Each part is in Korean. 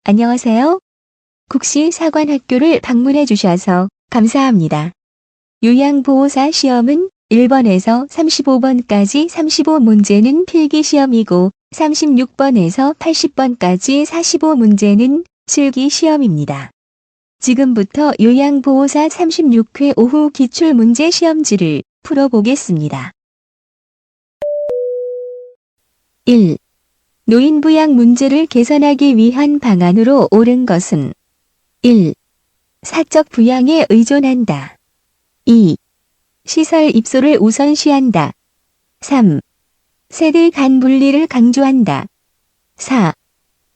안녕하세요. 국시사관학교를 방문해 주셔서 감사합니다. 요양보호사 시험은 1번에서 35번까지 35문제는 필기시험이고 36번에서 80번까지 45문제는 실기시험입니다. 지금부터 요양보호사 36회 오후 기출문제 시험지를 풀어보겠습니다. 1. 노인부양 문제를 개선하기 위한 방안으로 옳은 것은 1. 사적 부양에 의존한다. 2. 시설 입소를 우선시한다. 3. 세대 간 분리를 강조한다. 4.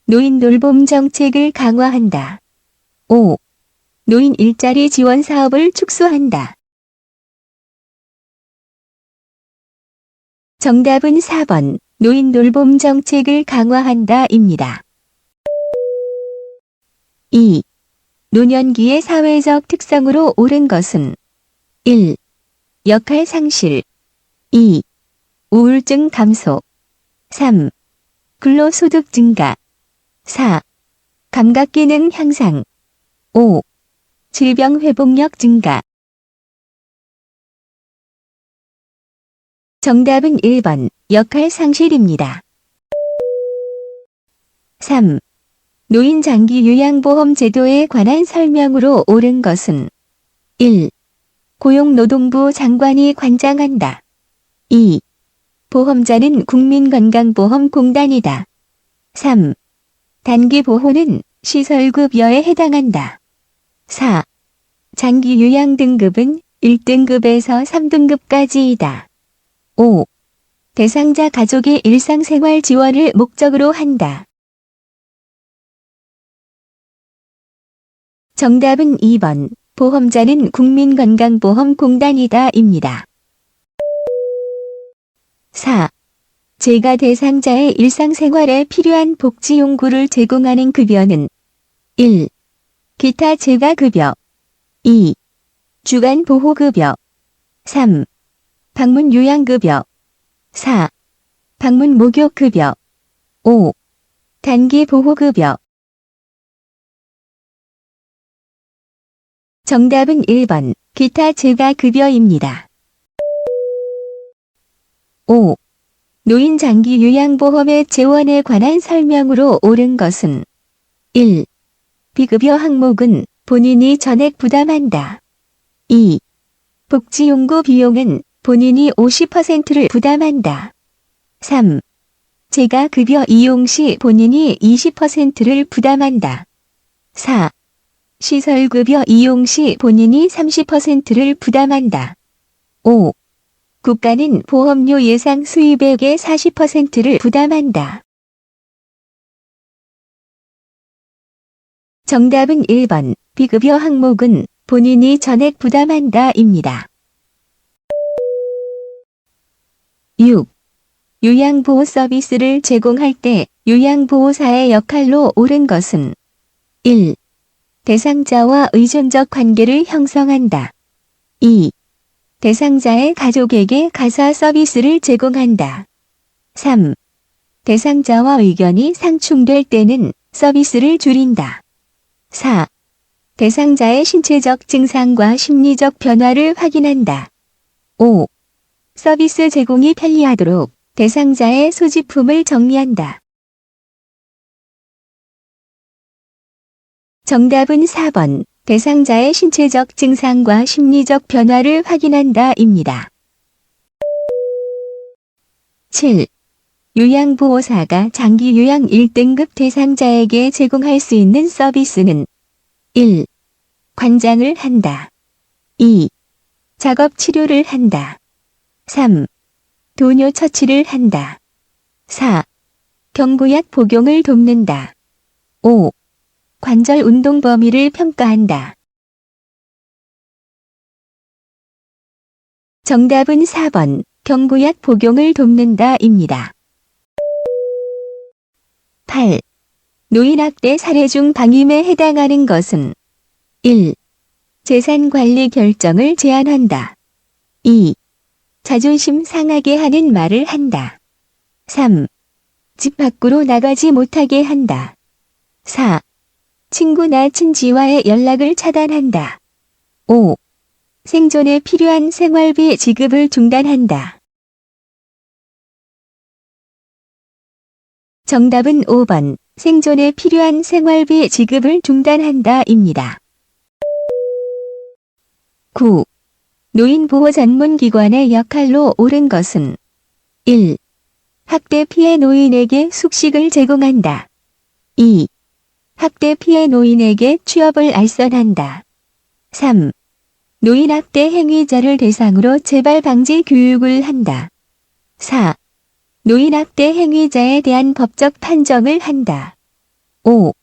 노인 돌봄 정책을 강화한다. 5. 노인 일자리 지원 사업을 축소한다. 정답은 4번. 노인 돌봄 정책을 강화한다입니다. 2. 노년기의 사회적 특성으로 옳은 것은 1. 역할 상실 2. 우울증 감소 3. 근로소득 증가 4. 감각기능 향상 5. 질병 회복력 증가. 정답은 1번 역할 상실입니다. 3. 노인 장기 요양보험 제도에 관한 설명으로 옳은 것은 1. 고용노동부 장관이 관장한다. 2. 보험자는 국민건강보험공단이다. 3. 단기보호는 시설급여에 해당한다. 4. 장기 요양 등급은 1등급에서 3등급까지이다. 5. 대상자 가족의 일상생활 지원을 목적으로 한다. 정답은 2번. 보험자는 국민건강보험공단이다입니다. 4. 재가 대상자의 일상생활에 필요한 복지용구를 제공하는 급여는 1. 기타 재가급여 2. 주간보호급여 3. 방문요양급여 4. 방문목욕급여 5. 단기보호급여. 정답은 1번 기타 재가급여입니다. 5. 노인 장기 요양보험의 재원에 관한 설명으로 옳은 것은 1. 비급여 항목은 본인이 전액 부담한다. 2. 복지용구 비용은 본인이 50%를 부담한다. 3. 재가급여 이용 시 본인이 20%를 부담한다. 4. 시설급여 이용 시 본인이 30%를 부담한다. 5. 국가는 보험료 예상 수입액의 40%를 부담한다. 정답은 1번 비급여 항목은 본인이 전액 부담한다입니다. 6. 요양보호 서비스를 제공할 때 요양보호사의 역할로 옳은 것은 1. 대상자와 의존적 관계를 형성한다. 2. 대상자의 가족에게 가사 서비스를 제공한다. 3. 대상자와 의견이 상충될 때는 서비스를 줄인다. 4. 대상자의 신체적 증상과 심리적 변화를 확인한다. 5. 서비스 제공이 편리하도록 대상자의 소지품을 정리한다. 정답은 4번. 대상자의 신체적 증상과 심리적 변화를 확인한다입니다. 7. 요양보호사가 장기 요양 1등급 대상자에게 제공할 수 있는 서비스는 1. 관장을 한다. 2. 작업 치료를 한다. 3. 도뇨 처치를 한다. 4. 경구약 복용을 돕는다. 5. 관절 운동 범위를 평가한다. 정답은 4번. 경구약 복용을 돕는다입니다. 8. 노인학대 사례 중 방임에 해당하는 것은 1. 재산관리 결정을 제한한다. 2. 자존심 상하게 하는 말을 한다. 3. 집 밖으로 나가지 못하게 한다. 4. 친구나 친지와의 연락을 차단한다. 5. 생존에 필요한 생활비 지급을 중단한다. 정답은 5번. 생존에 필요한 생활비 지급을 중단한다입니다. 9. 노인보호 전문기관의 역할로 옳은 것은 1. 학대 피해 노인에게 숙식을 제공한다. 2. 학대 피해 노인에게 취업을 알선한다. 3. 노인 학대 행위자를 대상으로 재발 방지 교육을 한다. 4. 노인 학대 행위자에 대한 법적 판정을 한다. 5.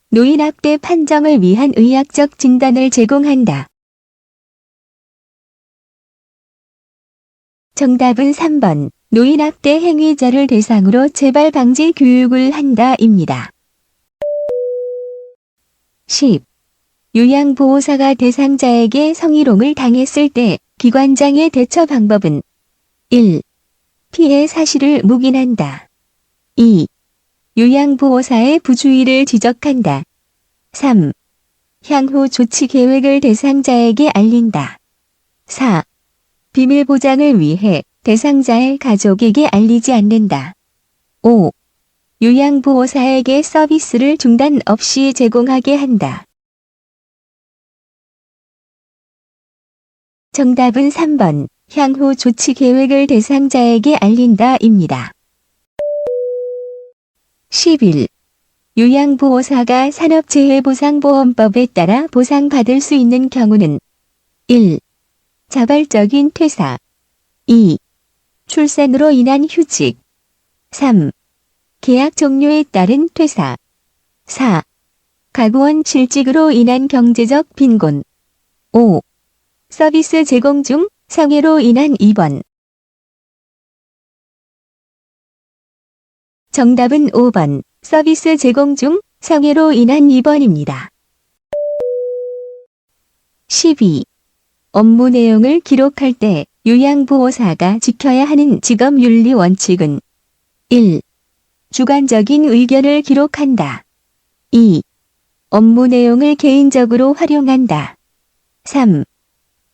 노인 학대 판정을 위한 의학적 진단을 제공한다. 정답은 3번. 노인 학대 행위자를 대상으로 재발 방지 교육을 한다입니다. 10. 요양보호사가 대상자에게 성희롱을 당했을 때 기관장의 대처 방법은 1. 피해 사실을 묵인한다. 2. 요양보호사의 부주의를 지적한다. 3. 향후 조치 계획을 대상자에게 알린다. 4. 비밀 보장을 위해 대상자의 가족에게 알리지 않는다. 5. 요양보호사에게 서비스를 중단 없이 제공하게 한다. 정답은 3번. 향후 조치 계획을 대상자에게 알린다입니다. 11. 요양보호사가 산업재해보상보험법에 따라 보상받을 수 있는 경우는 1. 자발적인 퇴사 2. 출산으로 인한 휴직 3. 계약 종료에 따른 퇴사 4. 가구원 실직으로 인한 경제적 빈곤 5. 서비스 제공 중 상해로 인한 입원. 정답은 5번. 서비스 제공 중 상해로 인한 입원입니다. 12. 업무 내용을 기록할 때 요양보호사가 지켜야 하는 직업윤리 원칙은 1. 주관적인 의견을 기록한다. 2. 업무 내용을 개인적으로 활용한다. 3.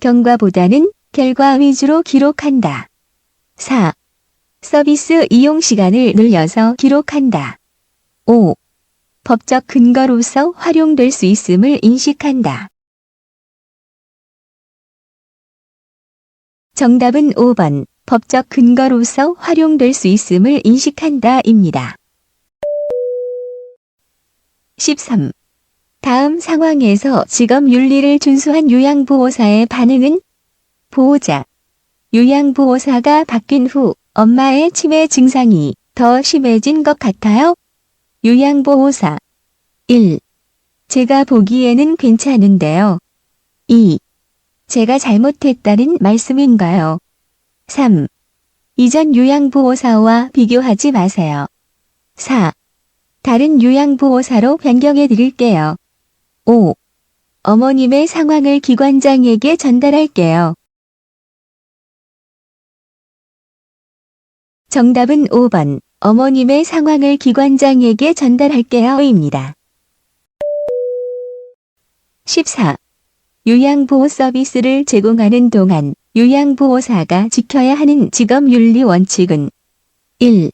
경과보다는 결과 위주로 기록한다. 4. 서비스 이용 시간을 늘려서 기록한다. 5. 법적 근거로서 활용될 수 있음을 인식한다. 정답은 5번. 법적 근거로서 활용될 수 있음을 인식한다입니다. 13. 다음 상황에서 직업윤리를 준수한 요양보호사의 반응은 보호자. 요양보호사가 바뀐 후 엄마의 치매 증상이 더 심해진 것 같아요. 요양보호사. 1. 제가 보기에는 괜찮은데요. 2. 제가 잘못했다는 말씀인가요? 3. 이전 요양보호사와 비교하지 마세요. 4. 다른 요양보호사로 변경해 드릴게요. 5. 어머님의 상황을 기관장에게 전달할게요. 정답은 5번. 어머님의 상황을 기관장에게 전달할게요입니다. 14. 요양보호 서비스를 제공하는 동안 요양보호사가 지켜야 하는 직업윤리 원칙은 1.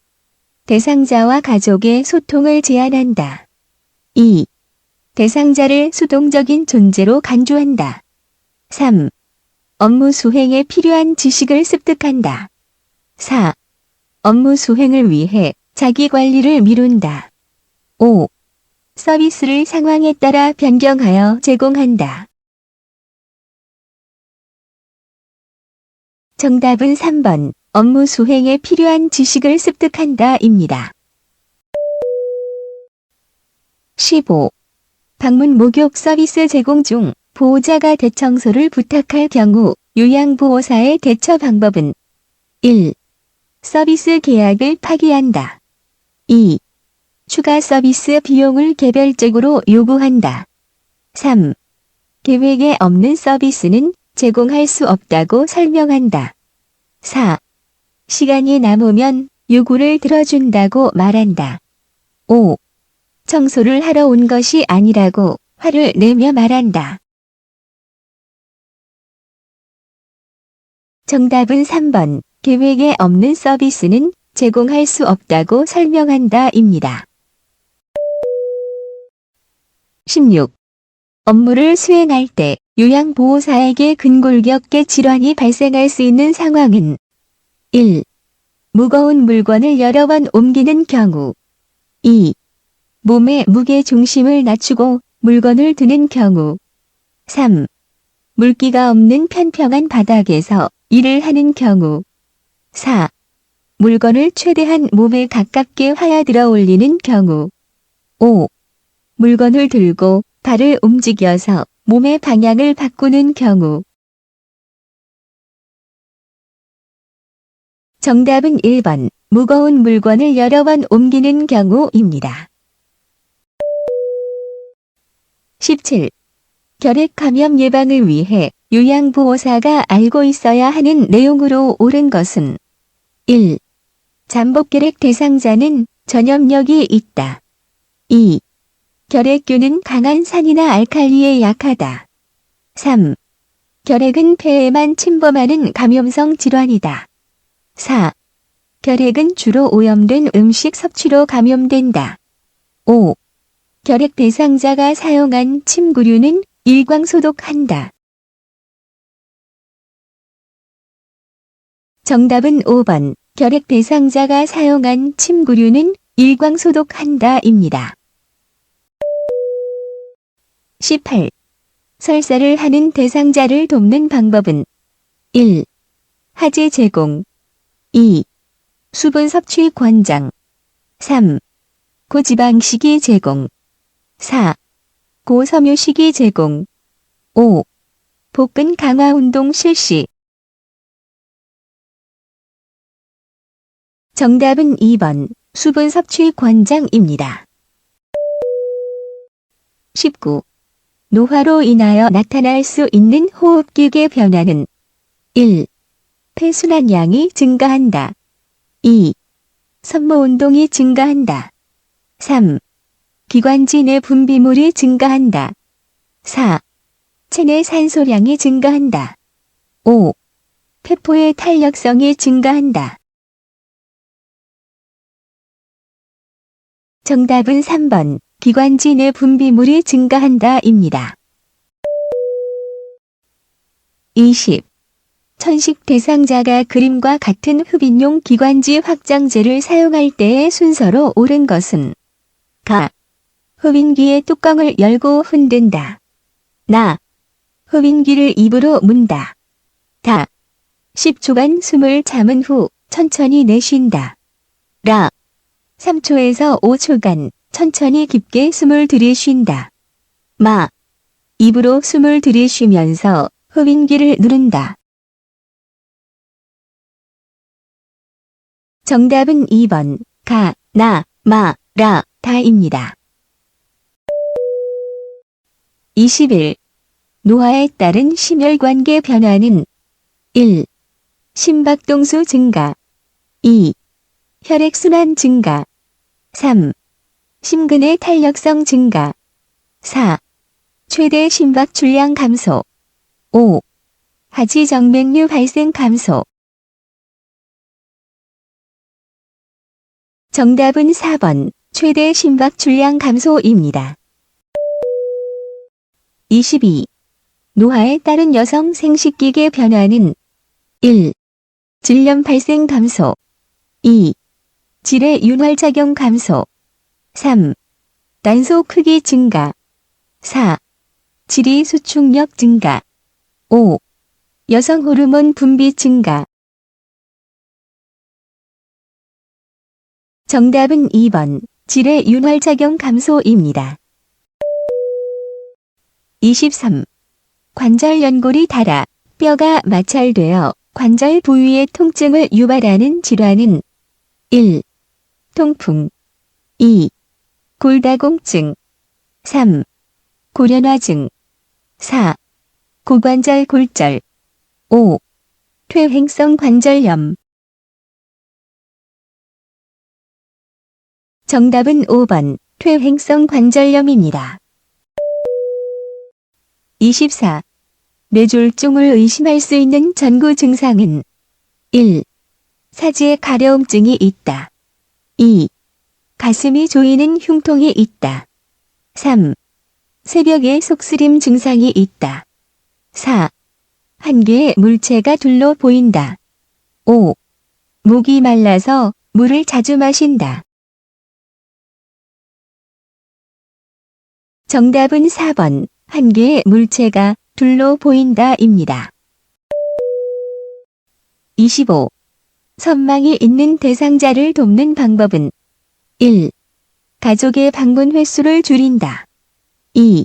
대상자와 가족의 소통을 제한한다. 2. 대상자를 수동적인 존재로 간주한다. 3. 업무 수행에 필요한 지식을 습득한다. 4. 업무 수행을 위해 자기 관리를 미룬다. 5. 서비스를 상황에 따라 변경하여 제공한다. 정답은 3번. 업무 수행에 필요한 지식을 습득한다입니다. 15. 방문 목욕 서비스 제공 중 보호자가 대청소를 부탁할 경우 요양보호사의 대처 방법은 1. 서비스 계약을 파기한다. 2. 추가 서비스 비용을 개별적으로 요구한다. 3. 계획에 없는 서비스는 제공할 수 없다고 설명한다. 4. 시간이 남으면 요구를 들어준다고 말한다. 5. 청소를 하러 온 것이 아니라고 화를 내며 말한다. 정답은 3번. 계획에 없는 서비스는 제공할 수 없다고 설명한다 입니다. 16. 업무를 수행할 때 요양보호사에게 근골격계 질환이 발생할 수 있는 상황은 1. 무거운 물건을 여러 번 옮기는 경우 2. 몸의 무게 중심을 낮추고 물건을 드는 경우 3. 물기가 없는 평평한 바닥에서 일을 하는 경우 4. 물건을 최대한 몸에 가깝게 하야들어 올리는 경우 5. 물건을 들고 발을 움직여서 몸의 방향을 바꾸는 경우. 정답은 1번. 무거운 물건을 여러 번 옮기는 경우입니다. 17. 결핵 감염 예방을 위해 요양보호사가 알고 있어야 하는 내용으로 옳은 것은 1. 잠복결핵 대상자는 전염력이 있다. 2. 결핵균은 강한 산이나 알칼리에 약하다. 3. 결핵은 폐에만 침범하는 감염성 질환이다. 4. 결핵은 주로 오염된 음식 섭취로 감염된다. 5. 결핵 대상자가 사용한 침구류는 일광소독한다. 정답은 5번. 결핵 대상자가 사용한 침구류는 일광소독한다 입니다. 18. 설사를 하는 대상자를 돕는 방법은 1. 하지 제공 2. 수분 섭취 권장 3. 고지방식이 제공 4. 고섬유식이 제공 5. 복근 강화 운동 실시. 정답은 2번. 수분 섭취 권장입니다. 19. 노화로 인하여 나타날 수 있는 호흡기계 변화는 1. 폐순환량이 증가한다. 2. 섬모운동이 증가한다. 3. 기관지 내 분비물이 증가한다. 4. 체내 산소량이 증가한다. 5. 폐포의 탄력성이 증가한다. 정답은 3번. 기관지 내 분비물이 증가한다 입니다. 20. 천식 대상자가 그림과 같은 흡인용 기관지 확장제를 사용할 때의 순서로 옳은 것은 가. 흡인기의 뚜껑을 열고 흔든다. 나. 흡인기를 입으로 문다. 다. 10초간 숨을 참은 후 천천히 내쉰다. 라. 3초에서 5초간 천천히 깊게 숨을 들이쉰다. 마. 입으로 숨을 들이쉬면서 흡인기를 누른다. 정답은 2번. 가, 나, 마, 라, 다입니다. 21. 노화에 따른 심혈관계 변화는 1. 심박동수 증가 2. 혈액순환 증가 3. 심근의 탄력성 증가 4. 최대 심박 출량 감소 5. 하지 정맥류 발생 감소. 정답은 4번. 최대 심박 출량 감소입니다. 22. 노화에 따른 여성 생식기계 변화는 1. 질염 발생 감소 2. 질의 윤활작용 감소 3. 단소 크기 증가 4. 질의 수축력 증가 5. 여성 호르몬 분비 증가. 정답은 2번. 질의 윤활작용 감소입니다. 23. 관절 연골이 닳아 뼈가 마찰되어 관절 부위의 통증을 유발하는 질환은 1. 통풍 2. 골다공증 3. 고련화증 4. 고관절 골절 5. 퇴행성 관절염. 정답은 5번. 퇴행성 관절염입니다. 24. 뇌졸중을 의심할 수 있는 전구 증상은 1. 사지에 가려움증이 있다. 2. 가슴이 조이는 흉통이 있다. 3. 새벽에 속쓰림 증상이 있다. 4. 한 개의 물체가 둘로 보인다. 5. 목이 말라서 물을 자주 마신다. 정답은 4번, 한 개의 물체가 둘로 보인다입니다. 25. 선망이 있는 대상자를 돕는 방법은 1. 가족의 방문 횟수를 줄인다. 2.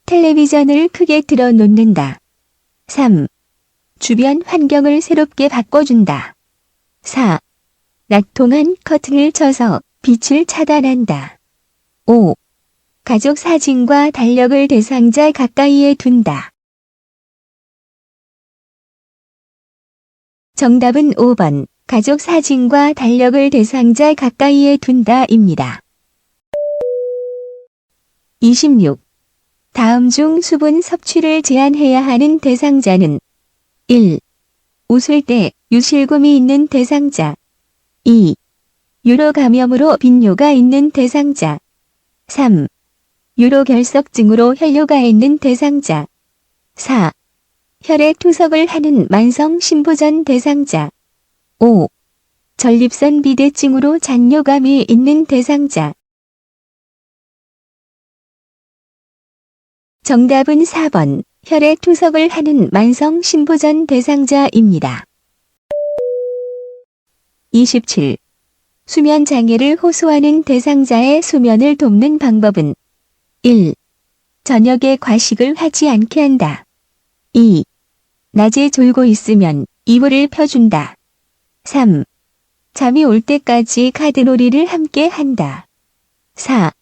텔레비전을 크게 틀어놓는다. 3. 주변 환경을 새롭게 바꿔준다. 4. 낮 동안 커튼을 쳐서 빛을 차단한다. 5. 가족 사진과 달력을 대상자 가까이에 둔다. 정답은 5번, 가족 사진과 달력을 대상자 가까이에 둔다입니다. 26. 다음 중 수분 섭취를 제한해야 하는 대상자는 1. 웃을 때 유실굼이 있는 대상자. 2. 유로 감염으로 빈뇨가 있는 대상자. 3. 유로 결석증으로 혈뇨가 있는 대상자. 4. 혈액 투석을 하는 만성 신부전 대상자. 5. 전립선 비대증으로 잔뇨감이 있는 대상자. 정답은 4번, 혈액 투석을 하는 만성 신부전 대상자입니다. 27. 수면 장애를 호소하는 대상자의 수면을 돕는 방법은 1. 저녁에 과식을 하지 않게 한다. 2. 낮에 졸고 있으면 이불을 펴준다. 3. 잠이 올 때까지 카드놀이를 함께 한다. 4.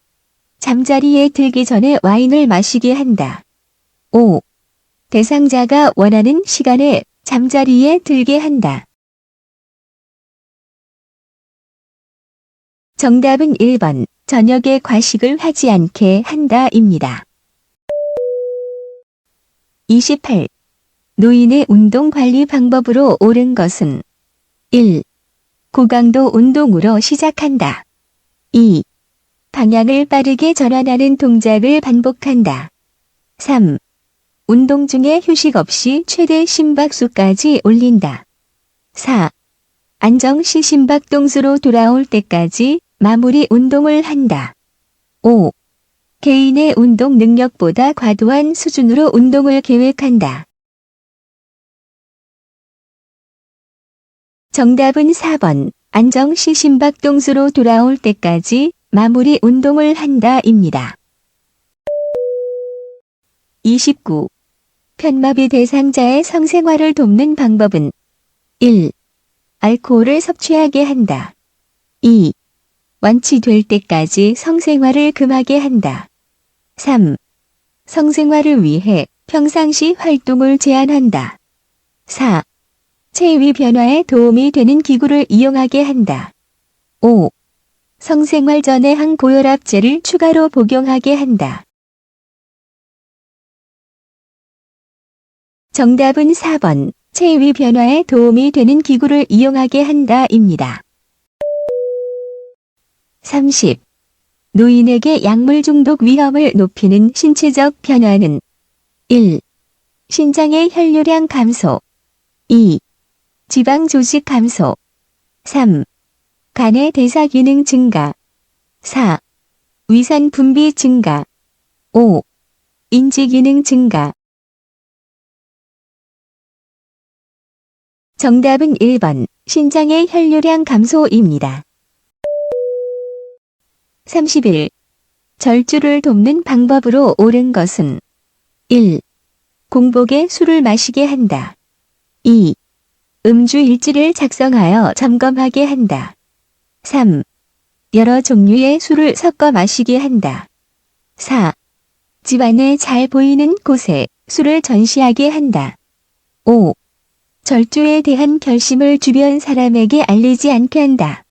잠자리에 들기 전에 와인을 마시게 한다. 5. 대상자가 원하는 시간에 잠자리에 들게 한다. 정답은 1번, 저녁에 과식을 하지 않게 한다입니다. 28. 노인의 운동 관리 방법으로 옳은 것은 1. 고강도 운동으로 시작한다. 2. 방향을 빠르게 전환하는 동작을 반복한다. 3. 운동 중에 휴식 없이 최대 심박수까지 올린다. 4. 안정 시 심박동수로 돌아올 때까지 마무리 운동을 한다. 5. 개인의 운동 능력보다 과도한 수준으로 운동을 계획한다. 정답은 4번, 안정 시 심박동수로 돌아올 때까지 마무리 운동을 한다입니다. 29. 편마비 대상자의 성생활을 돕는 방법은 1. 알코올을 섭취하게 한다. 2. 완치될 때까지 성생활을 금하게 한다. 3. 성생활을 위해 평상시 활동을 제한한다. 4. 체위 변화에 도움이 되는 기구를 이용하게 한다. 5. 성생활 전에 항고혈압제를 추가로 복용하게 한다. 정답은 4번, 체위 변화에 도움이 되는 기구를 이용하게 한다입니다. 30. 노인에게 약물 중독 위험을 높이는 신체적 변화는 1. 신장의 혈류량 감소. 2. 지방 조직 감소. 3. 간의 대사 기능 증가. 4. 위산 분비 증가. 5. 인지 기능 증가. 정답은 1번, 신장의 혈류량 감소입니다. 31. 절주를 돕는 방법으로 옳은 것은 1. 공복에 술을 마시게 한다. 2. 음주 일지를 작성하여 점검하게 한다. 3. 여러 종류의 술을 섞어 마시게 한다. 4. 집안에 잘 보이는 곳에 술을 전시하게 한다. 5. 절주에 대한 결심을 주변 사람에게 알리지 않게 한다.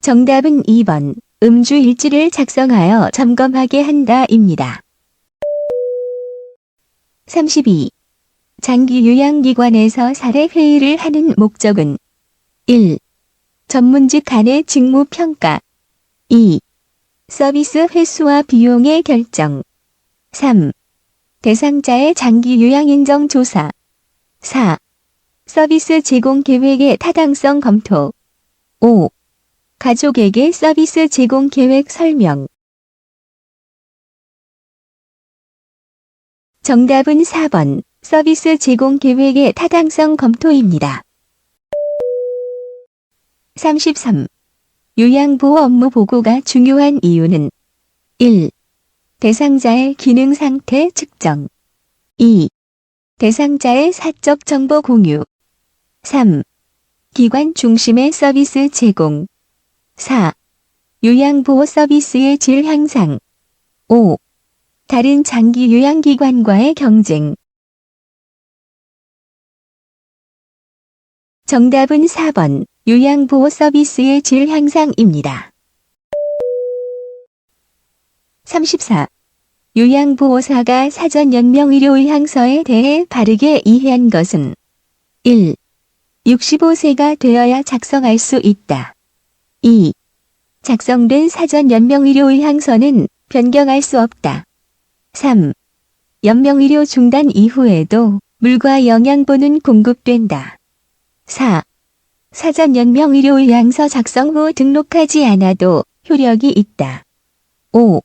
정답은 2번. 음주 일지를 작성하여 점검하게 한다입니다. 32. 장기 요양기관에서 사례 회의를 하는 목적은 1. 전문직 간의 직무 평가 2. 서비스 횟수와 비용의 결정 3. 대상자의 장기 요양 인정 조사 4. 서비스 제공 계획의 타당성 검토 5. 가족에게 서비스 제공 계획 설명. 정답은 4번. 서비스 제공 계획의 타당성 검토입니다. 33. 요양보호 업무 보고가 중요한 이유는 1. 대상자의 기능 상태 측정 2. 대상자의 사적 정보 공유 3. 기관 중심의 서비스 제공 4. 요양보호 서비스의 질 향상 5. 다른 장기 요양기관과의 경쟁. 정답은 4번. 요양보호 서비스의 질 향상입니다. 34. 요양보호사가 사전 연명의료의향서에 대해 바르게 이해한 것은 1. 65세가 되어야 작성할 수 있다. 2. 작성된 사전 연명의료의향서는 변경할 수 없다. 3. 연명의료 중단 이후에도 물과 영양분은 공급된다. 4. 사전 연명의료의향서 작성 후 등록하지 않아도 효력이 있다. 5.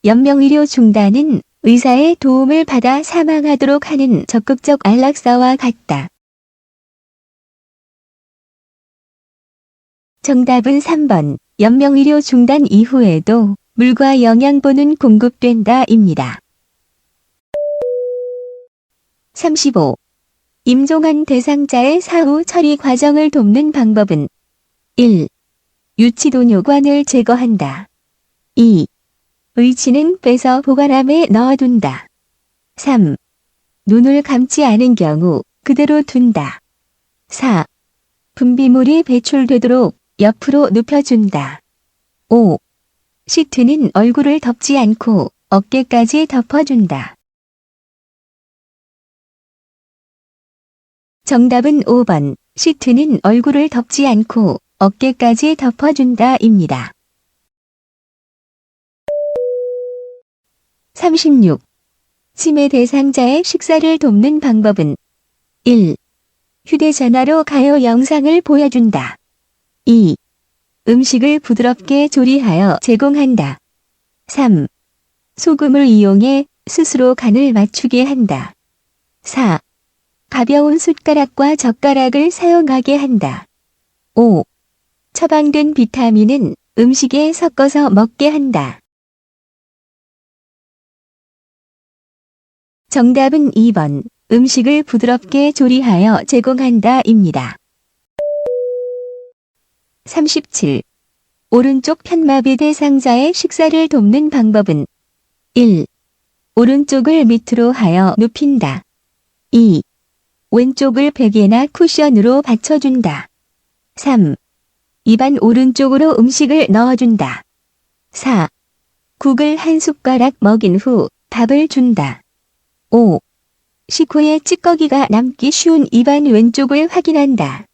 연명의료 중단은 의사의 도움을 받아 사망하도록 하는 적극적 안락사와 같다. 정답은 3번. 연명의료 중단 이후에도 물과 영양분은 공급된다입니다. 35. 임종한 대상자의 사후 처리 과정을 돕는 방법은 1. 유치도뇨관을 제거한다. 2. 의치는 빼서 보관함에 넣어둔다. 3. 눈을 감지 않은 경우 그대로 둔다. 4. 분비물이 배출되도록 옆으로 눕혀준다. 5. 시트는 얼굴을 덮지 않고 어깨까지 덮어준다. 정답은 5번. 시트는 얼굴을 덮지 않고 어깨까지 덮어준다입니다. 36. 치매 대상자의 식사를 돕는 방법은 1. 휴대전화로 가요 영상을 보여준다. 2. 음식을 부드럽게 조리하여 제공한다. 3. 소금을 이용해 스스로 간을 맞추게 한다. 4. 가벼운 숟가락과 젓가락을 사용하게 한다. 5. 처방된 비타민은 음식에 섞어서 먹게 한다. 정답은 2번. 음식을 부드럽게 조리하여 제공한다입니다. 37. 오른쪽 편마비 대상자의 식사를 돕는 방법은 1. 오른쪽을 밑으로 하여 눕힌다. 2. 왼쪽을 베개나 쿠션으로 받쳐준다. 3. 입안 오른쪽으로 음식을 넣어준다. 4. 국을 한 숟가락 먹인 후 밥을 준다. 5. 식후에 찌꺼기가 남기 쉬운 입안 왼쪽을 확인한다.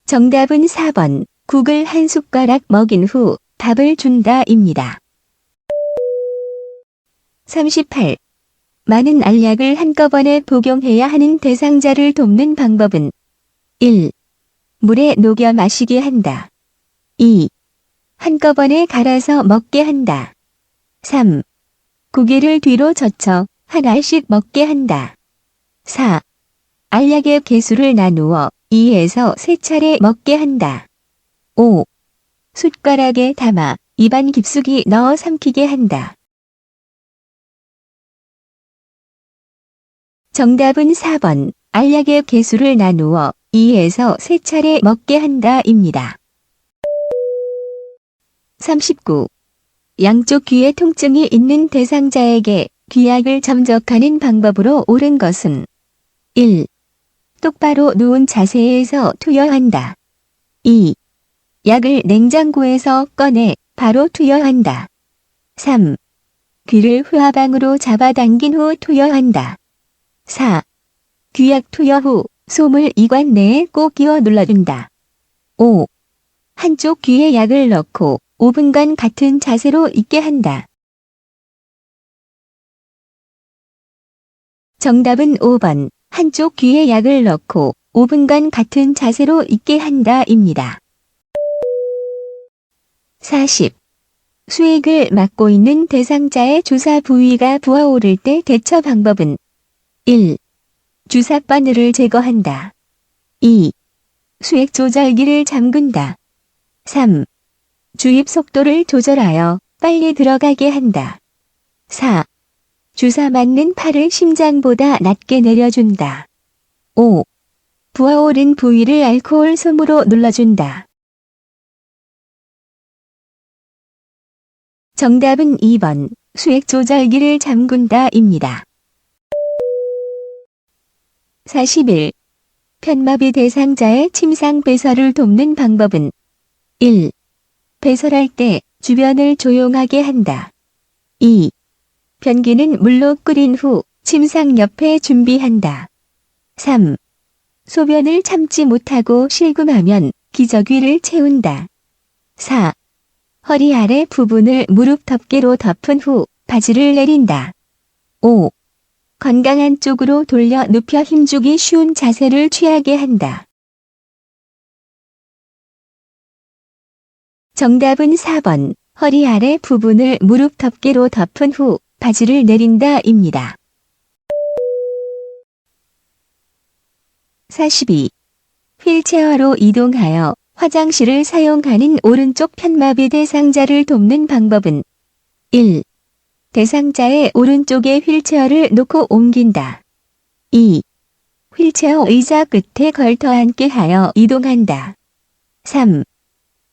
정답은 4번. 국을 한 숟가락 먹인 후 밥을 준다입니다. 38. 많은 알약을 한꺼번에 복용해야 하는 대상자를 돕는 방법은 1. 물에 녹여 마시게 한다. 2. 한꺼번에 갈아서 먹게 한다. 3. 고개를 뒤로 젖혀 하나씩 먹게 한다. 4. 알약의 개수를 나누어 2에서 3차례 먹게 한다. 5. 숟가락에 담아 입안 깊숙이 넣어 삼키게 한다. 정답은 4번. 알약의 개수를 나누어 2에서 3차례 먹게 한다입니다. 39. 양쪽 귀에 통증이 있는 대상자에게 귀약을 점적하는 방법으로 옳은 것은 1. 똑바로 누운 자세에서 투여한다. 2. 약을 냉장고에서 꺼내 바로 투여한다. 3. 귀를 후하방으로 잡아당긴 후 투여한다. 4. 귀약 투여 후 솜을 이관 내에 꼭 끼워 눌러준다. 5. 한쪽 귀에 약을 넣고 5분간 같은 자세로 있게 한다. 정답은 5번. 한쪽 귀에 약을 넣고 5분간 같은 자세로 있게 한다입니다. 40. 수액을 맡고 있는 대상자의 주사 부위가 부어오를 때 대처 방법은 1. 주사 바늘을 제거한다. 2. 수액 조절기를 잠근다. 3. 주입 속도를 조절하여 빨리 들어가게 한다. 4. 주사 맞는 팔을 심장보다 낮게 내려준다. 5. 부어오른 부위를 알코올 솜으로 눌러준다. 정답은 2번. 수액 조절기를 잠근다입니다. 41. 편마비 대상자의 침상 배설을 돕는 방법은 1. 배설할 때 주변을 조용하게 한다. 2. 변기는 물로 끓인 후 침상 옆에 준비한다. 3. 소변을 참지 못하고 실금하면 기저귀를 채운다. 4. 허리 아래 부분을 무릎 덮개로 덮은 후 바지를 내린다. 5. 건강한 쪽으로 돌려 눕혀 힘주기 쉬운 자세를 취하게 한다. 정답은 4번. 허리 아래 부분을 무릎 덮개로 덮은 후 바지를 내린다입니다. 42. 휠체어로 이동하여 화장실을 사용하는 오른쪽 편마비 대상자를 돕는 방법은 1. 대상자의 오른쪽에 휠체어를 놓고 옮긴다. 2. 휠체어 의자 끝에 걸터 앉게 하여 이동한다. 3.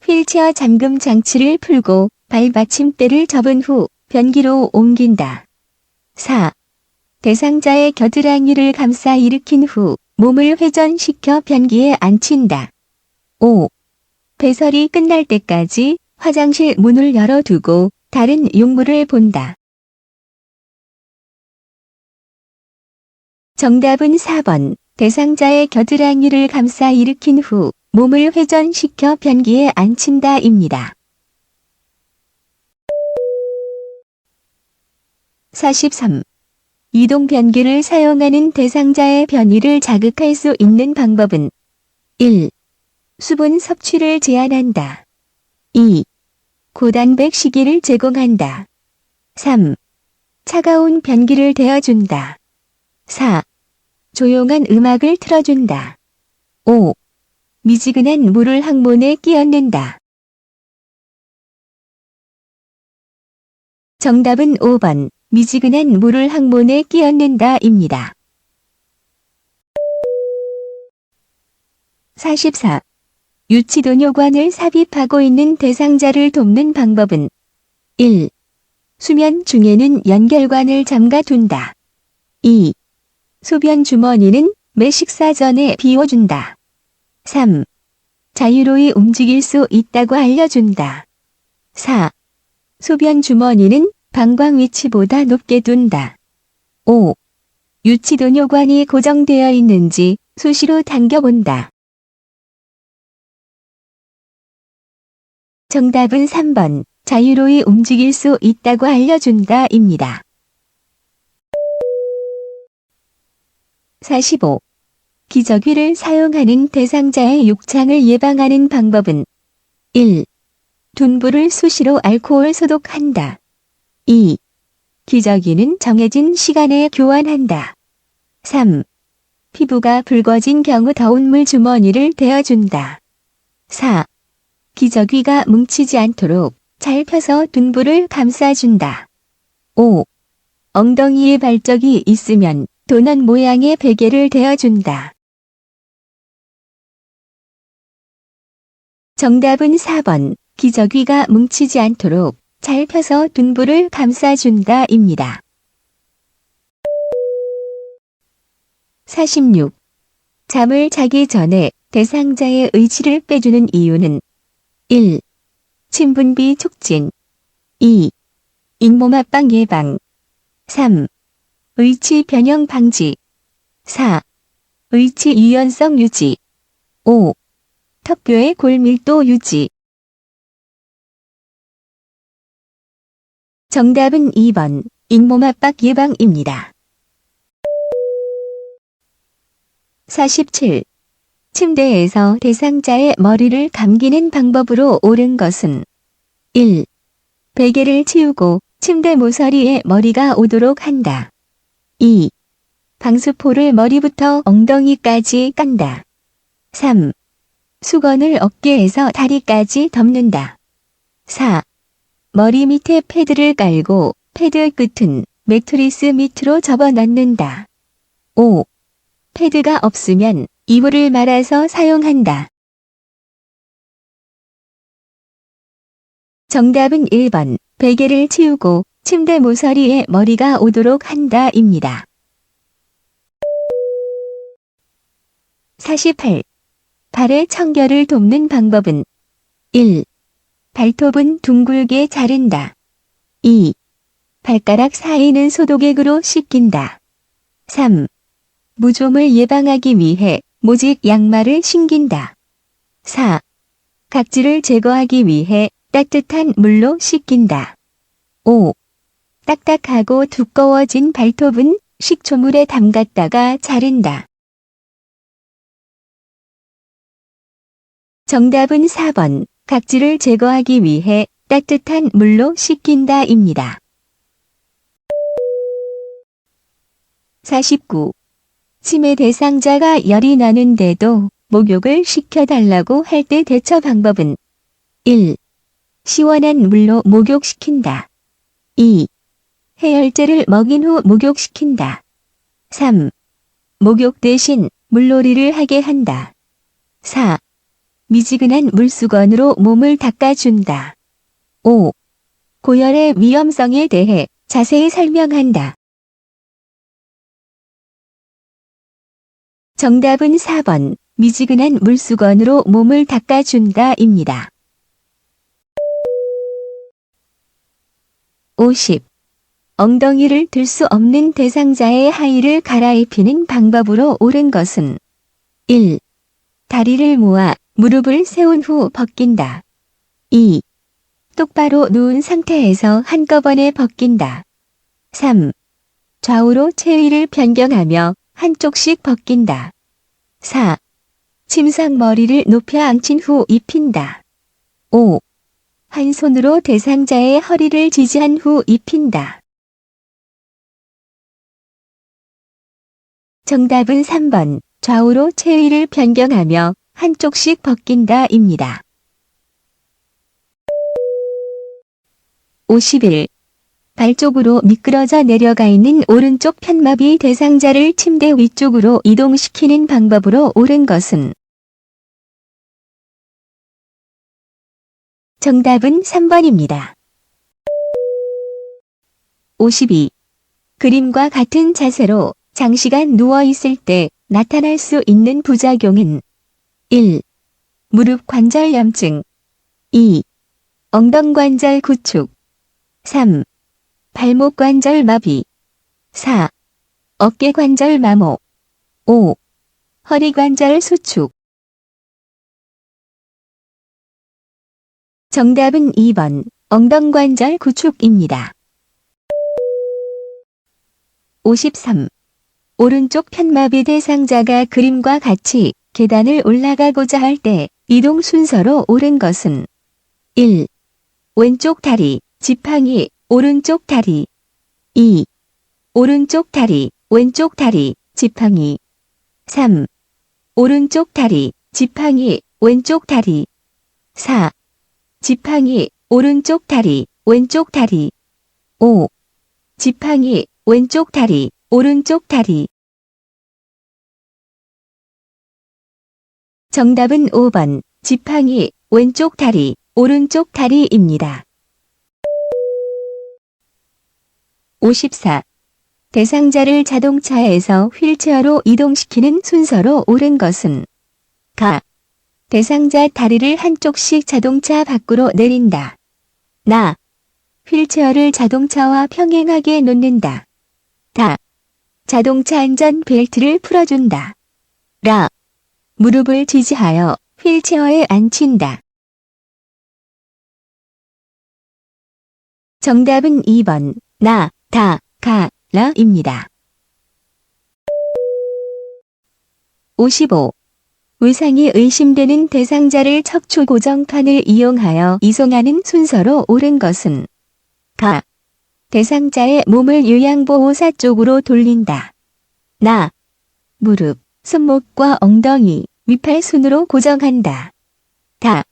휠체어 잠금 장치를 풀고 발받침대를 접은 후 변기로 옮긴다. 4. 대상자의 겨드랑이를 감싸 일으킨 후 몸을 회전시켜 변기에 앉힌다. 5. 배설이 끝날 때까지 화장실 문을 열어두고 다른 용물을 본다. 정답은 4번. 대상자의 겨드랑이를 감싸 일으킨 후 몸을 회전시켜 변기에 앉힌다입니다. 43. 이동 변기를 사용하는 대상자의 변이를 자극할 수 있는 방법은 1. 수분 섭취를 제한한다. 2. 고단백 시기를 제공한다. 3. 차가운 변기를 데워준다. 4. 조용한 음악을 틀어준다. 5. 미지근한 물을 항문에 끼얹는다. 정답은 5번. 미지근한 물을 항문에 끼얹는다입니다. 44. 유치도뇨관을 삽입하고 있는 대상자를 돕는 방법은 1. 수면 중에는 연결관을 잠가둔다. 2. 소변 주머니는 매 식사 전에 비워준다. 3. 자유로이 움직일 수 있다고 알려준다. 4. 소변 주머니는 방광 위치보다 높게 둔다. 5. 유치도뇨관이 고정되어 있는지 수시로 당겨본다. 정답은 3번. 자유로이 움직일 수 있다고 알려준다입니다. 45. 기저귀를 사용하는 대상자의 욕창을 예방하는 방법은 1. 둔부를 수시로 알코올 소독한다. 2. 기저귀는 정해진 시간에 교환한다. 3. 피부가 붉어진 경우 더운 물 주머니를 대어준다. 4. 기저귀가 뭉치지 않도록 잘 펴서 둔부를 감싸준다. 5. 엉덩이에 발적이 있으면 도넛 모양의 베개를 대어준다. 정답은 4번. 기저귀가 뭉치지 않도록 잘 펴서 둔부를 감싸준다입니다. 46. 잠을 자기 전에 대상자의 의지를 빼주는 이유는 1. 침분비 촉진 2. 잇몸 압박 예방 3. 의치 변형 방지 4. 의치 유연성 유지 5. 턱뼈의 골밀도 유지. 정답은 2번 잇몸 압박 예방입니다. 47. 침대에서 대상자의 머리를 감기는 방법으로 옳은 것은 1. 베개를 치우고 침대 모서리에 머리가 오도록 한다. 2. 방수포를 머리부터 엉덩이까지 깐다. 3. 수건을 어깨에서 다리까지 덮는다. 4. 머리 밑에 패드를 깔고 패드 끝은 매트리스 밑으로 접어넣는다. 5. 패드가 없으면 이불을 말아서 사용한다. 정답은 1번 베개를 치우고 침대 모서리에 머리가 오도록 한다입니다. 48. 발의 청결을 돕는 방법은 1. 발톱은 둥글게 자른다. 2. 발가락 사이는 소독액으로 씻긴다. 3. 무좀을 예방하기 위해 모직 양말을 신긴다. 4. 각질을 제거하기 위해 따뜻한 물로 씻긴다. 5. 딱딱하고 두꺼워진 발톱은 식초물에 담갔다가 자른다. 정답은 4번 각질을 제거하기 위해 따뜻한 물로 씻긴다입니다. 49. 치매 대상자가 열이 나는데도 목욕을 시켜달라고 할 때 대처 방법은 1. 시원한 물로 목욕시킨다. 2. 해열제를 먹인 후 목욕시킨다. 3. 목욕 대신 물놀이를 하게 한다. 4. 미지근한 물수건으로 몸을 닦아준다. 5. 고열의 위험성에 대해 자세히 설명한다. 정답은 4번 미지근한 물수건으로 몸을 닦아준다입니다. 50. 엉덩이를 들 수 없는 대상자의 하의를 갈아입히는 방법으로 옳은 것은 1. 다리를 모아 무릎을 세운 후 벗긴다. 2. 똑바로 누운 상태에서 한꺼번에 벗긴다. 3. 좌우로 체위를 변경하며 한쪽씩 벗긴다. 4. 침상 머리를 높여 앉힌 후 입힌다. 5. 한 손으로 대상자의 허리를 지지한 후 입힌다. 정답은 3번 좌우로 체위를 변경하며 한쪽씩 벗긴다입니다. 51. 발 쪽으로 미끄러져 내려가 있는 오른쪽 편마비 대상자를 침대 위쪽으로 이동시키는 방법으로 옳은 것은 정답은 3번입니다. 52. 그림과 같은 자세로 장시간 누워있을 때 나타날 수 있는 부작용은 1. 무릎 관절염증 2. 엉덩관절 구축 3. 발목 관절 마비 4. 어깨 관절 마모 5. 허리 관절 수축 정답은 2번 엉덩관절 구축입니다. 53. 오른쪽 편마비 대상자가 그림과 같이 계단을 올라가고자 할 때 이동 순서로 옳은 것은 1. 왼쪽 다리, 지팡이, 오른쪽 다리 2. 오른쪽 다리, 왼쪽 다리, 지팡이 3. 오른쪽 다리, 지팡이, 왼쪽 다리 4. 지팡이, 오른쪽 다리, 왼쪽 다리 5. 지팡이, 왼쪽 다리, 오른쪽 다리 정답은 5번 지팡이, 왼쪽 다리, 오른쪽 다리입니다. 54. 대상자를 자동차에서 휠체어로 이동시키는 순서로 옳은 것은 가. 대상자 다리를 한쪽씩 자동차 밖으로 내린다. 나. 휠체어를 자동차와 평행하게 놓는다. 다. 자동차 안전 벨트를 풀어준다. 라. 무릎을 지지하여 휠체어에 앉힌다. 정답은 2번, 나, 다, 가, 라입니다. 55. 의상이 의심되는 대상자를 척추 고정판을 이용하여 이송하는 순서로 옳은 것은 가. 대상자의 몸을 요양보호사 쪽으로 돌린다. 나. 무릎, 손목과 엉덩이, 위팔순으로 고정한다. 다.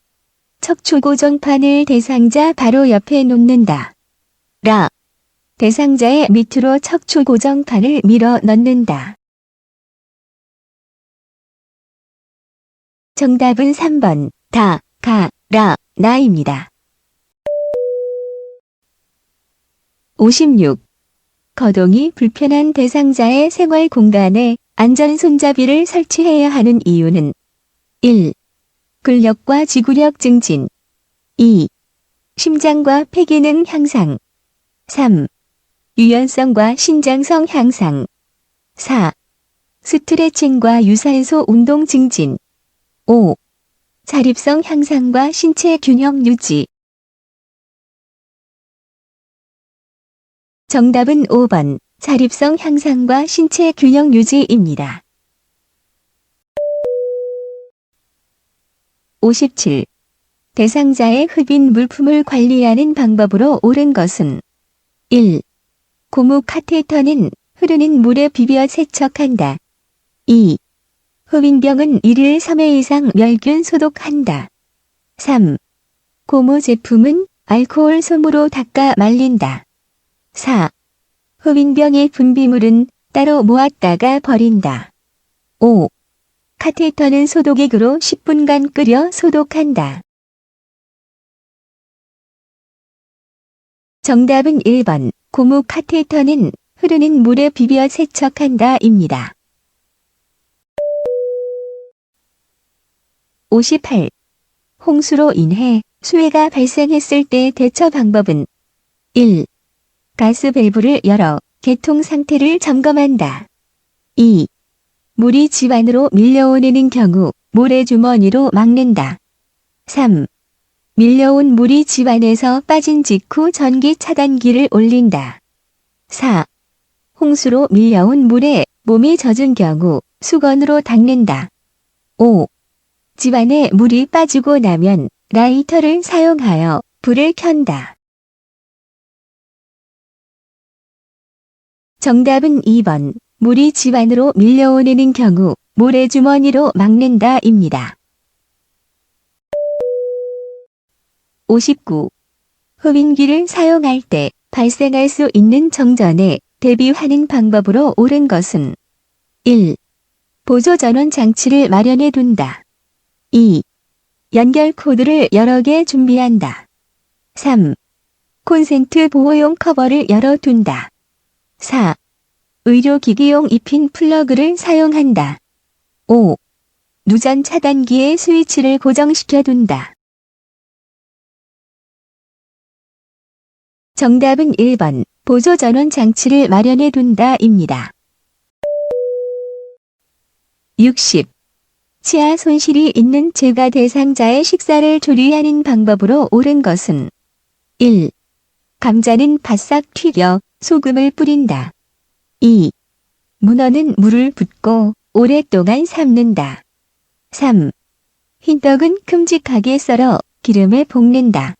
척추 고정판을 대상자 바로 옆에 놓는다. 라. 대상자의 밑으로 척추 고정판을 밀어 넣는다. 정답은 3번, 다, 가, 라, 나입니다. 56. 거동이 불편한 대상자의 생활 공간에 안전 손잡이를 설치해야 하는 이유는 1. 근력과 지구력 증진 2. 심장과 폐기능 향상 3. 유연성과 신장성 향상 4. 스트레칭과 유산소 운동 증진 5. 자립성 향상과 신체 균형 유지. 정답은 5번, 자립성 향상과 신체 균형 유지입니다. 57. 대상자의 흡인 물품을 관리하는 방법으로 옳은 것은 1. 고무 카테터는 흐르는 물에 비벼 세척한다. 2. 흡인병은 1일 3회 이상 멸균 소독한다. 3. 고무 제품은 알코올 솜으로 닦아 말린다. 4. 흡인병의 분비물은 따로 모았다가 버린다. 5. 카테터는 소독액으로 10분간 끓여 소독한다. 정답은 1번, 고무 카테터는 흐르는 물에 비벼 세척한다입니다. 58. 홍수로 인해 수해가 발생했을 때 대처 방법은 1. 가스 밸브를 열어 개통 상태를 점검한다. 2. 물이 집 안으로 밀려오는 경우 모래주머니로 막는다. 3. 밀려온 물이 집 안에서 빠진 직후 전기 차단기를 올린다. 4. 홍수로 밀려온 물에 몸이 젖은 경우 수건으로 닦는다. 5. 집 안에 물이 빠지고 나면 라이터를 사용하여 불을 켠다. 정답은 2번, 물이 집 안으로 밀려오는 경우 모래주머니로 막는다입니다. 59. 흡인기를 사용할 때 발생할 수 있는 정전에 대비하는 방법으로 옳은 것은 1. 보조전원 장치를 마련해 둔다. 2. 연결 코드를 여러 개 준비한다. 3. 콘센트 보호용 커버를 열어둔다. 4. 의료기기용 입힌 플러그를 사용한다. 5. 누전 차단기에 스위치를 고정시켜둔다. 정답은 1번, 보조전원 장치를 마련해둔다입니다. 60. 치아 손실이 있는 재가 대상자의 식사를 조리하는 방법으로 옳은 것은 1. 감자는 바싹 튀겨 소금을 뿌린다. 2. 문어는 물을 붓고 오랫동안 삶는다. 3. 흰떡은 큼직하게 썰어 기름에 볶는다.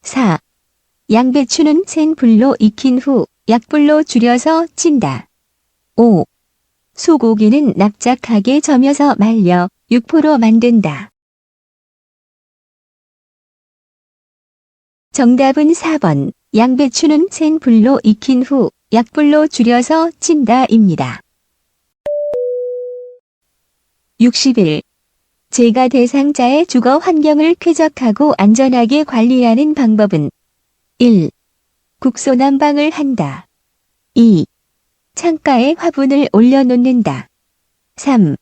4. 양배추는 센 불로 익힌 후 약불로 줄여서 찐다. 5. 소고기는 납작하게 저며서 말려 육포로 만든다. 정답은 4번, 양배추는 센 불로 익힌 후 약불로 줄여서 찐다입니다. 61. 재가 대상자의 주거 환경을 쾌적하고 안전하게 관리하는 방법은 1. 국소 난방을 한다. 2. 창가에 화분을 올려놓는다. 3.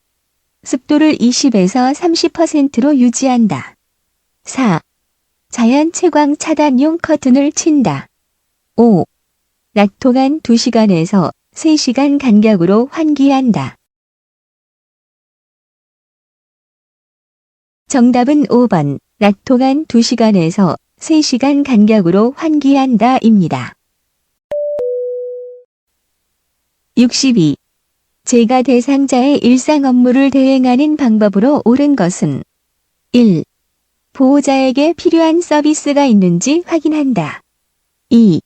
습도를 20에서 30%로 유지한다. 4. 자연 채광 차단용 커튼을 친다. 5. 낮 동안 2시간에서 3시간 간격으로 환기한다. 정답은 5번, 낮 동안 2시간에서 3시간 간격으로 환기한다 입니다. 62. 제가 대상자의 일상 업무를 대행하는 방법으로 옳은 것은 1. 보호자에게 필요한 서비스가 있는지 확인한다. 2.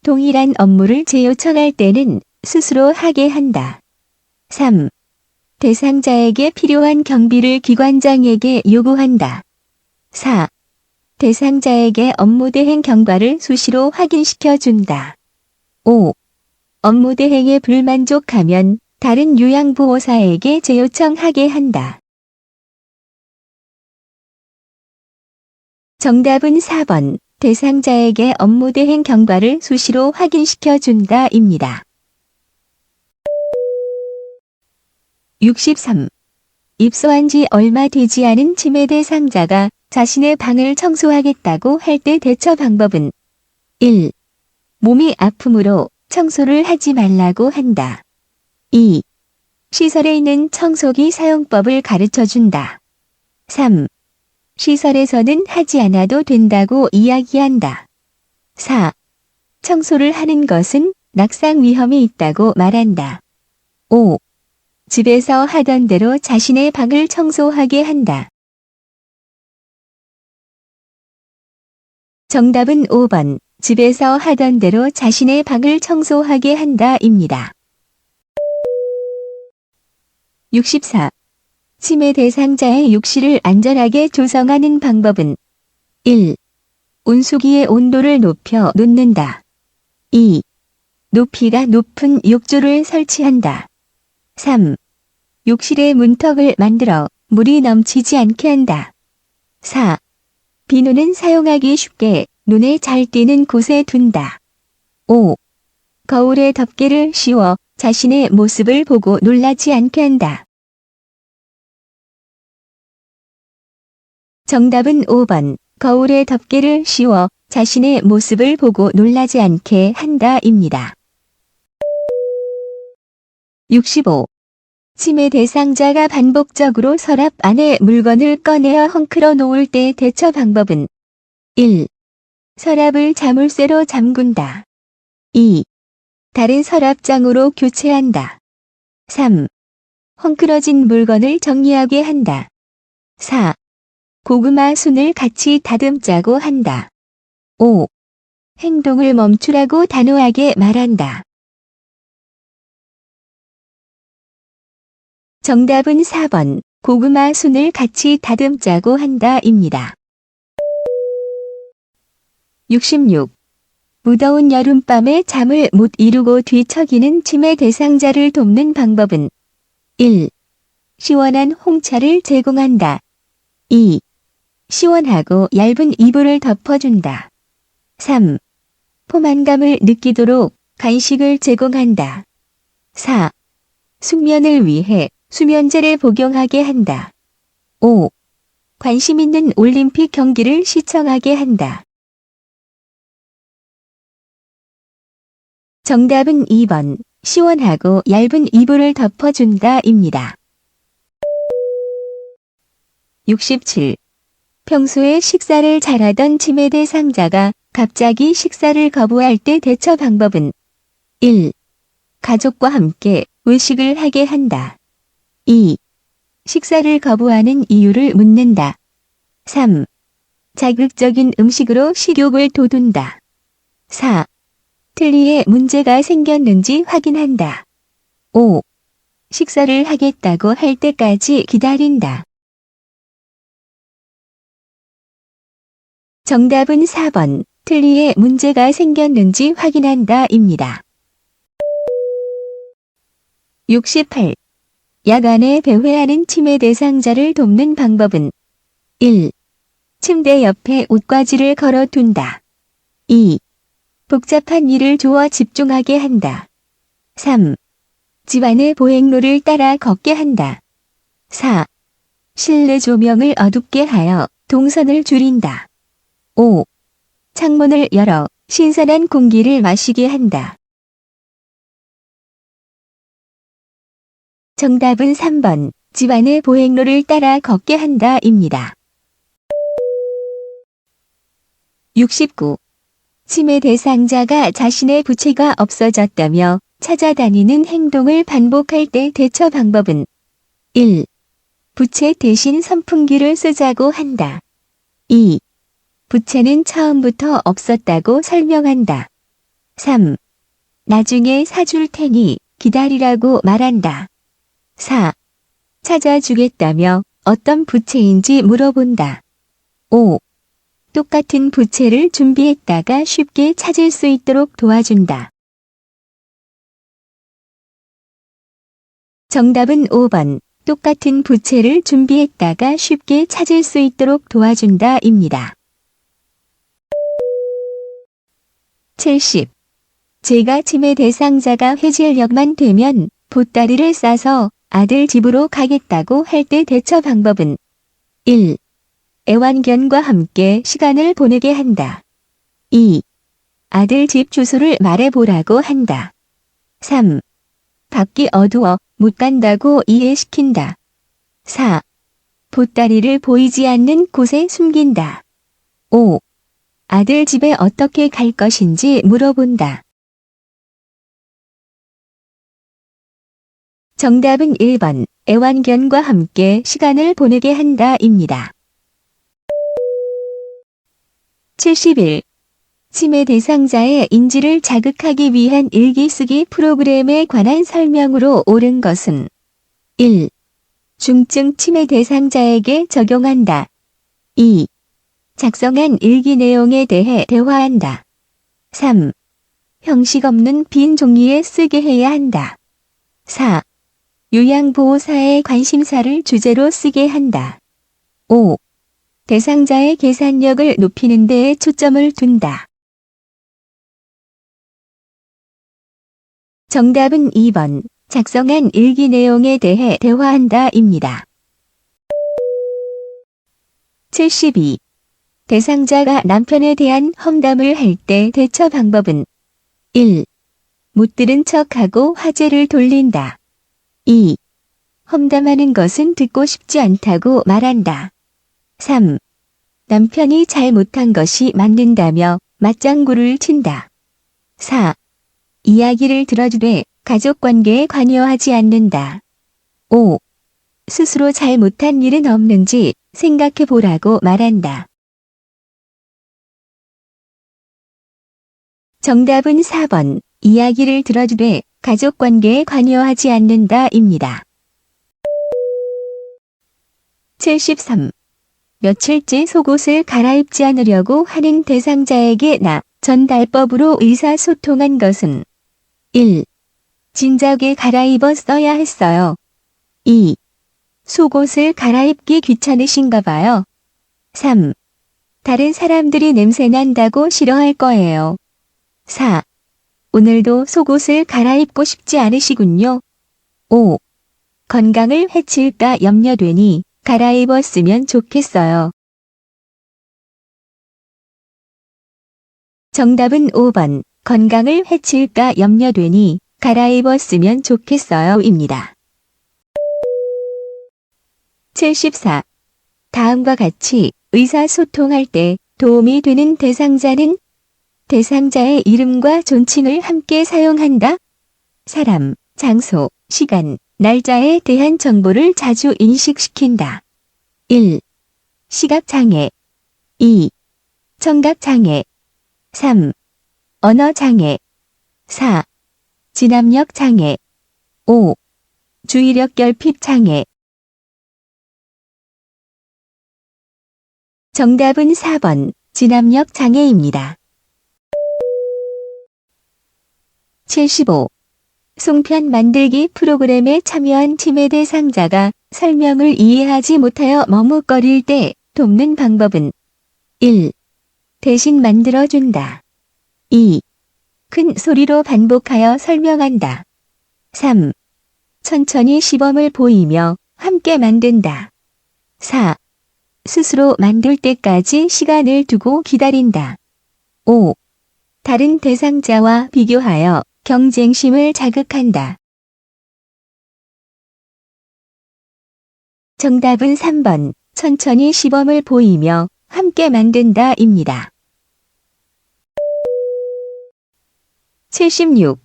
동일한 업무를 재요청할 때는 스스로 하게 한다. 3. 대상자에게 필요한 경비를 기관장에게 요구한다. 4. 대상자에게 업무 대행 경과를 수시로 확인시켜 준다. 5. 업무 대행에 불만족하면 다른 요양보호사에게 재요청하게 한다. 정답은 4번, 대상자에게 업무 대행 경과를 수시로 확인시켜 준다 입니다. 63. 입소한 지 얼마 되지 않은 치매 대상자가 자신의 방을 청소하겠다고 할 때 대처 방법은 1. 몸이 아프므로 청소를 하지 말라고 한다. 2. 시설에 있는 청소기 사용법을 가르쳐 준다. 3. 시설에서는 하지 않아도 된다고 이야기한다. 4. 청소를 하는 것은 낙상 위험이 있다고 말한다. 5. 집에서 하던 대로 자신의 방을 청소하게 한다. 정답은 5번, 집에서 하던 대로 자신의 방을 청소하게 한다 입니다. 64. 치매 대상자의 욕실을 안전하게 조성하는 방법은 1. 온수기의 온도를 높여 놓는다. 2. 높이가 높은 욕조를 설치한다. 3. 욕실에 문턱을 만들어 물이 넘치지 않게 한다. 4. 비누는 사용하기 쉽게 눈에 잘 띄는 곳에 둔다. 5. 거울에 덮개를 씌워 자신의 모습을 보고 놀라지 않게 한다. 정답은 5번, 거울에 덮개를 씌워 자신의 모습을 보고 놀라지 않게 한다 입니다. 65. 치매 대상자가 반복적으로 서랍 안에 물건을 꺼내어 헝클어 놓을 때 대처 방법은 1. 서랍을 자물쇠로 잠근다. 2. 다른 서랍장으로 교체한다. 3. 헝클어진 물건을 정리하게 한다. 4. 고구마 순을 같이 다듬자고 한다. 5. 행동을 멈추라고 단호하게 말한다. 정답은 4번, 고구마 순을 같이 다듬자고 한다 입니다. 66. 무더운 여름밤에 잠을 못 이루고 뒤척이는 치매 대상자를 돕는 방법은 1. 시원한 홍차를 제공한다. 2. 시원하고 얇은 이불을 덮어준다. 3. 포만감을 느끼도록 간식을 제공한다. 4. 숙면을 위해 수면제를 복용하게 한다. 5. 관심 있는 올림픽 경기를 시청하게 한다. 정답은 2번, 시원하고 얇은 이불을 덮어준다 입니다. 67. 평소에 식사를 잘하던 치매 대상자가 갑자기 식사를 거부할 때 대처 방법은 1. 가족과 함께 외식을 하게 한다. 2. 식사를 거부하는 이유를 묻는다. 3. 자극적인 음식으로 식욕을 돋운다. 4. 틀니에 문제가 생겼는지 확인한다. 5. 식사를 하겠다고 할 때까지 기다린다. 정답은 4번, 틀니에 문제가 생겼는지 확인한다 입니다. 68. 야간에 배회하는 치매 대상자를 돕는 방법은 1. 침대 옆에 옷가지를 걸어둔다. 2. 복잡한 일을 주어 집중하게 한다. 3. 집안의 보행로를 따라 걷게 한다. 4. 실내 조명을 어둡게 하여 동선을 줄인다. 5. 창문을 열어 신선한 공기를 마시게 한다. 정답은 3번. 집안의 보행로를 따라 걷게 한다 입니다. 69. 치매 대상자가 자신의 부채가 없어졌다며 찾아다니는 행동을 반복할 때 대처 방법은 1. 부채 대신 선풍기를 쓰자고 한다. 2. 부채는 처음부터 없었다고 설명한다. 3. 나중에 사줄 테니 기다리라고 말한다. 4. 찾아주겠다며 어떤 부채인지 물어본다. 5. 똑같은 부채를 준비했다가 쉽게 찾을 수 있도록 도와준다. 정답은 5번. 똑같은 부채를 준비했다가 쉽게 찾을 수 있도록 도와준다 입니다. 70. 제가 치매 대상자가 해질녘만 되면 보따리를 싸서 아들 집으로 가겠다고 할 때 대처 방법은 1. 애완견과 함께 시간을 보내게 한다. 2. 아들 집 주소를 말해보라고 한다. 3. 밖이 어두워 못 간다고 이해시킨다. 4. 보따리를 보이지 않는 곳에 숨긴다. 5. 아들 집에 어떻게 갈 것인지 물어본다. 정답은 1번. 애완견과 함께 시간을 보내게 한다 입니다. 71. 치매 대상자의 인지를 자극하기 위한 일기 쓰기 프로그램에 관한 설명으로 옳은 것은 1. 중증 치매 대상자에게 적용한다. 2. 작성한 일기 내용에 대해 대화한다. 3. 형식 없는 빈 종이에 쓰게 해야 한다. 4. 요양보호사의 관심사를 주제로 쓰게 한다. 5. 대상자의 계산력을 높이는 데에 초점을 둔다. 정답은 2번. 작성한 일기 내용에 대해 대화한다 입니다. 72. 대상자가 남편에 대한 험담을 할 때 대처 방법은 1. 못 들은 척하고 화제를 돌린다. 2. 험담하는 것은 듣고 싶지 않다고 말한다. 3. 남편이 잘못한 것이 맞는다며 맞장구를 친다. 4. 이야기를 들어주되 가족관계에 관여하지 않는다. 5. 스스로 잘못한 일은 없는지 생각해보라고 말한다. 정답은 4번. 이야기를 들어주되 가족관계에 관여하지 않는다 입니다. 73. 며칠째 속옷을 갈아입지 않으려고 하는 대상자에게 전달법으로 의사소통한 것은 1. 진작에 갈아입어 써야 했어요. 2. 속옷을 갈아입기 귀찮으신가 봐요. 3. 다른 사람들이 냄새 난다고 싫어할 거예요. 4. 오늘도 속옷을 갈아입고 싶지 않으시군요. 5. 건강을 해칠까 염려되니 갈아입었으면 좋겠어요. 정답은 5번. 건강을 해칠까 염려되니 갈아입었으면 좋겠어요 입니다. 74. 다음과 같이 의사소통할 때 도움이 되는 대상자는 대상자의 이름과 존칭을 함께 사용한다. 사람, 장소, 시간, 날짜에 대한 정보를 자주 인식시킨다. 1. 시각장애 2. 청각장애 3. 언어장애 4. 진압력 장애 5. 주의력 결핍 장애 정답은 4번. 진압력 장애입니다. 75. 송편 만들기 프로그램에 참여한 치매 대상자가 설명을 이해하지 못하여 머뭇거릴 때 돕는 방법은 1. 대신 만들어준다. 2. 큰 소리로 반복하여 설명한다. 3. 천천히 시범을 보이며 함께 만든다. 4. 스스로 만들 때까지 시간을 두고 기다린다. 5. 다른 대상자와 비교하여 경쟁심을 자극한다. 정답은 3번. 천천히 시범을 보이며 함께 만든다입니다. 76.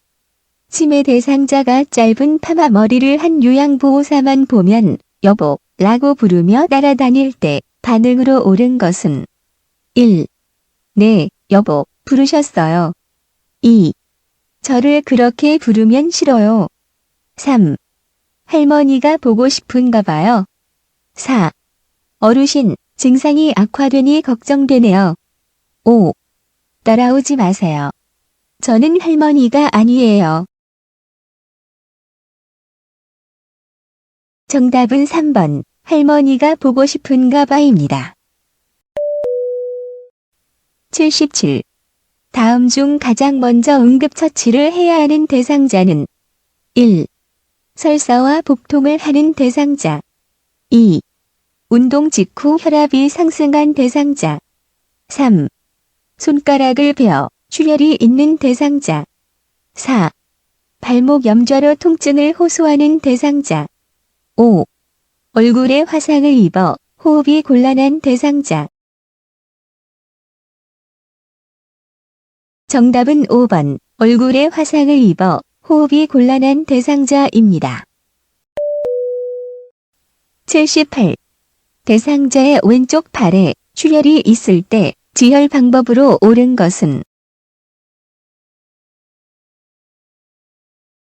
치매 대상자가 짧은 파마 머리를 한 요양보호사만 보면 여보 라고 부르며 따라다닐 때 반응으로 옳은 것은 1. 네, 여보, 부르셨어요. 2. 저를 그렇게 부르면 싫어요. 3. 할머니가 보고 싶은가 봐요. 4. 어르신, 증상이 악화되니 걱정되네요. 5. 따라오지 마세요. 저는 할머니가 아니에요. 정답은 3번. 할머니가 보고 싶은가 봐입니다. 77. 다음 중 가장 먼저 응급처치를 해야 하는 대상자는 1. 설사와 복통을 하는 대상자. 2. 운동 직후 혈압이 상승한 대상자. 3. 손가락을 베어 출혈이 있는 대상자. 4. 발목 염좌로 통증을 호소하는 대상자. 5. 얼굴에 화상을 입어 호흡이 곤란한 대상자. 정답은 5번. 얼굴에 화상을 입어 호흡이 곤란한 대상자입니다. 78. 대상자의 왼쪽 팔에 출혈이 있을 때 지혈 방법으로 옳은 것은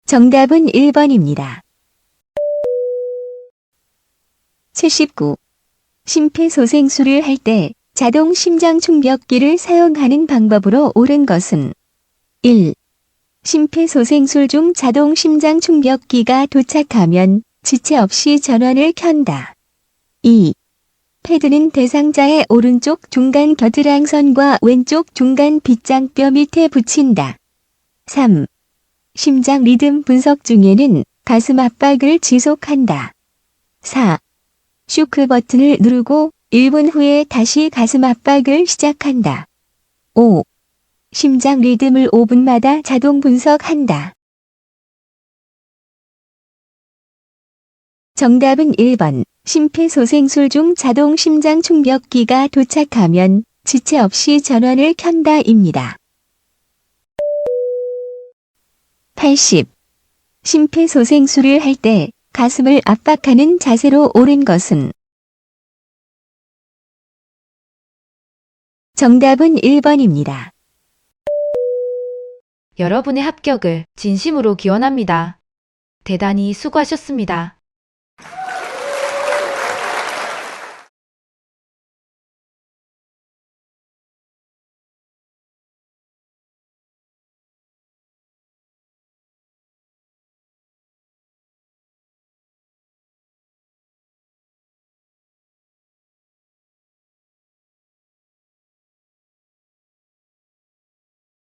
정답은 1번입니다. 79. 심폐소생술을 할 때 자동 심장충격기를 사용하는 방법으로 옳은 것은 1. 심폐소생술 중 자동 심장충격기가 도착하면 지체 없이 전원을 켠다. 2. 패드는 대상자의 오른쪽 중간 겨드랑선과 왼쪽 중간 빗장뼈 밑에 붙인다. 3. 심장 리듬 분석 중에는 가슴 압박을 지속한다. 4. 쇼크 버튼을 누르고 1분 후에 다시 가슴 압박을 시작한다. 5. 심장 리듬을 5분마다 자동 분석한다. 정답은 1번. 심폐소생술 중 자동 심장 충격기가 도착하면 지체 없이 전원을 켠다입니다. 80. 심폐소생술을 할 때 가슴을 압박하는 자세로 옳은 것은 정답은 1번입니다. 여러분의 합격을 진심으로 기원합니다. 대단히 수고하셨습니다.